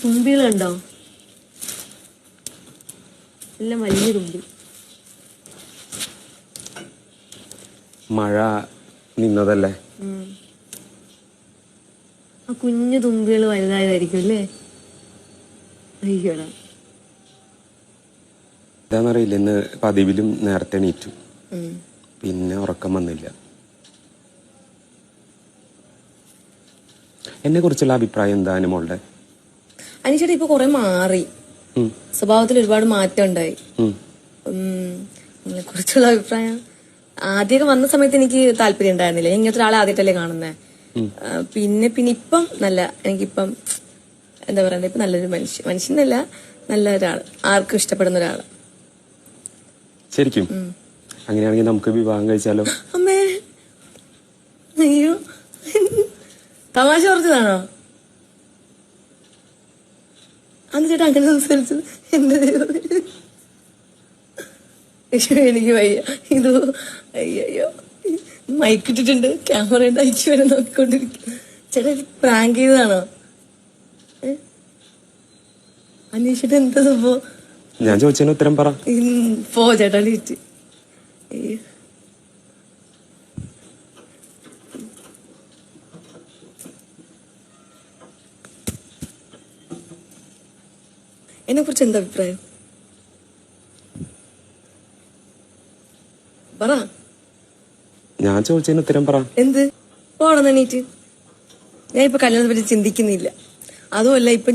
തുമ്പികളുണ്ടോ? എല്ലാം വലിയ തുമ്പി. മഴ നിന്നതല്ലേ? ആ കുഞ്ഞു തുമ്പികൾ വലുതായതായിരിക്കും അല്ലേ? അയ്യോടാ. എന്താന്നറിയില്ല, ഇന്ന് പതിവിലും നേരത്തെ എണീറ്റു. പിന്നെ ഉറക്കം വന്നില്ല. എന്നെ കുറിച്ചുള്ള അഭിപ്രായം എന്താ അനുമോളുടെ? അനീഷേട്ടാ ഇപ്പൊ കൊറേ മാറി, സ്വഭാവത്തിൽ ഒരുപാട് മാറ്റം ഉണ്ടായി. അതിനെ കുറിച്ചുള്ള അഭിപ്രായം, ആദ്യമൊക്കെ വന്ന സമയത്ത് എനിക്ക് താല്പര്യം ഉണ്ടായിരുന്നില്ല. ഇങ്ങനത്തെ ഒരാളെ ആദ്യമായിട്ടല്ലേ കാണുന്നേ. പിന്നെ ഇപ്പം എനിക്കിപ്പം എന്താ പറയുക, ഇപ്പൊ നല്ലൊരു മനുഷ്യനല്ല, നല്ല ഒരാൾ, ആർക്കും ഇഷ്ടപ്പെടുന്ന ഒരാള്. ശരിക്കും അങ്ങനെയാണെങ്കിൽ നമുക്ക് വിവാഹം കഴിച്ചാലോ? അമ്മേ, അയ്യോ, തമാശ പറഞ്ഞതാണോ? അന്ന് ചേട്ടാ അങ്ങനെ സംസാരിച്ചത്? എന്റെ ദൈവം, എനിക്ക് വയ്യ. ഇത് അയ്യോ, മൈക്കിട്ടിട്ടുണ്ട്, ക്യാമറ ഉണ്ട്, അയച്ചു വരെ നോക്കിക്കൊണ്ടിരിക്കും. ചേട്ടാ പ്രാങ്ക് ചെയ്തതാണോ? അന്വേഷിച്ചിട്ട് എന്താ സംഭവം? ഞാൻ ചോദിച്ചതിന് ഉത്തരം പറ. പോ ചേട്ടാ, ലീറ്റ്. എന്നെ കുറിച്ച് എന്താ അഭിപ്രായം? പറ. ഞാൻ ചോദിച്ചതിന് ഉത്തരം പറ. എന്ത് പോണെന്ന് എണീറ്റ്? ഞാൻ ഇപ്പൊ കല്യാണത്തെ പറ്റി ചിന്തിക്കുന്നില്ല. അതുമല്ല, ഇപ്പൊ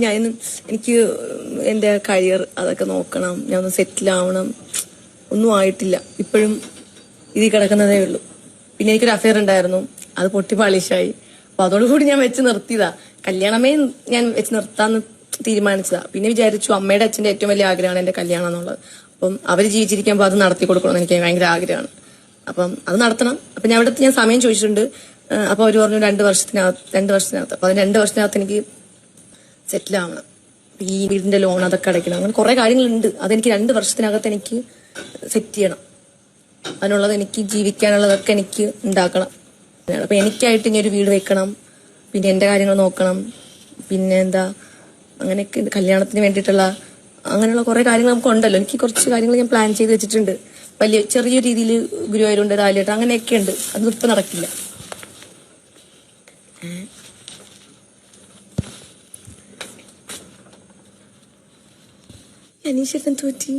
എനിക്ക് എന്റെ കരിയർ അതൊക്കെ നോക്കണം, ഞാൻ ഒന്ന് സെറ്റിൽ ആവണം. ഒന്നും ആയിട്ടില്ല, ഇപ്പോഴും ഇതിൽ കിടക്കുന്നതേ ഉള്ളൂ. പിന്നെ എനിക്കൊരു അഫയർ ഉണ്ടായിരുന്നു, അത് പൊട്ടി പാളിഷായി. അപ്പൊ അതോടുകൂടി ഞാൻ വെച്ച് നിർത്തിയതാ. കല്യാണമേ ഞാൻ വെച്ച് നിർത്താന്ന് തീരുമാനിച്ചതാ. പിന്നെ വിചാരിച്ചു, അമ്മയുടെ അച്ഛന്റെ ഏറ്റവും വലിയ ആഗ്രഹമാണ് എന്റെ കല്യാണം എന്നുള്ളത്. അപ്പം അവര് ജീവിച്ചിരിക്കുമ്പോൾ അത് നടത്തി കൊടുക്കണമെന്ന് എനിക്ക് ഭയങ്കര ആഗ്രഹമാണ്. അപ്പം അത് നടത്തണം. അപ്പൊ ഞാൻ സമയം ചോദിച്ചിട്ടുണ്ട്. അപ്പൊ അവര് പറഞ്ഞു 2 വർഷത്തിനകത്ത്. അപ്പൊ അതിന് 2 വർഷത്തിനകത്ത് എനിക്ക് സെറ്റിൽ ആവണം. ഈ വീടിന്റെ ലോൺ അതൊക്കെ അടയ്ക്കണം, അങ്ങനെ കുറെ കാര്യങ്ങളുണ്ട്. അതെനിക്ക് 2 വർഷത്തിനകത്ത് എനിക്ക് സെറ്റ് ചെയ്യണം. അതിനുള്ളത്, എനിക്ക് ജീവിക്കാനുള്ളതൊക്കെ എനിക്ക് ഉണ്ടാക്കണം. അപ്പൊ എനിക്കായിട്ട് ഇനി ഒരു വീട് വെക്കണം, പിന്നെ എന്റെ കാര്യങ്ങൾ നോക്കണം, പിന്നെ എന്താ അങ്ങനെയൊക്കെ കല്യാണത്തിന് വേണ്ടിയിട്ടുള്ള അങ്ങനെയുള്ള കുറെ കാര്യങ്ങൾ നമുക്ക് ഉണ്ടല്ലോ. എനിക്ക് കുറച്ച് കാര്യങ്ങൾ ഞാൻ പ്ലാൻ ചെയ്ത് വെച്ചിട്ടുണ്ട്. ചെറിയ രീതിയിൽ ഗുരുവായൂരുണ്ട്, രാലിയേട്ട, അങ്ങനെയൊക്കെ ഉണ്ട്. അതൊന്നും ഇപ്പൊ നടക്കില്ല. അനീഷേട്ടൻ തോറ്റി.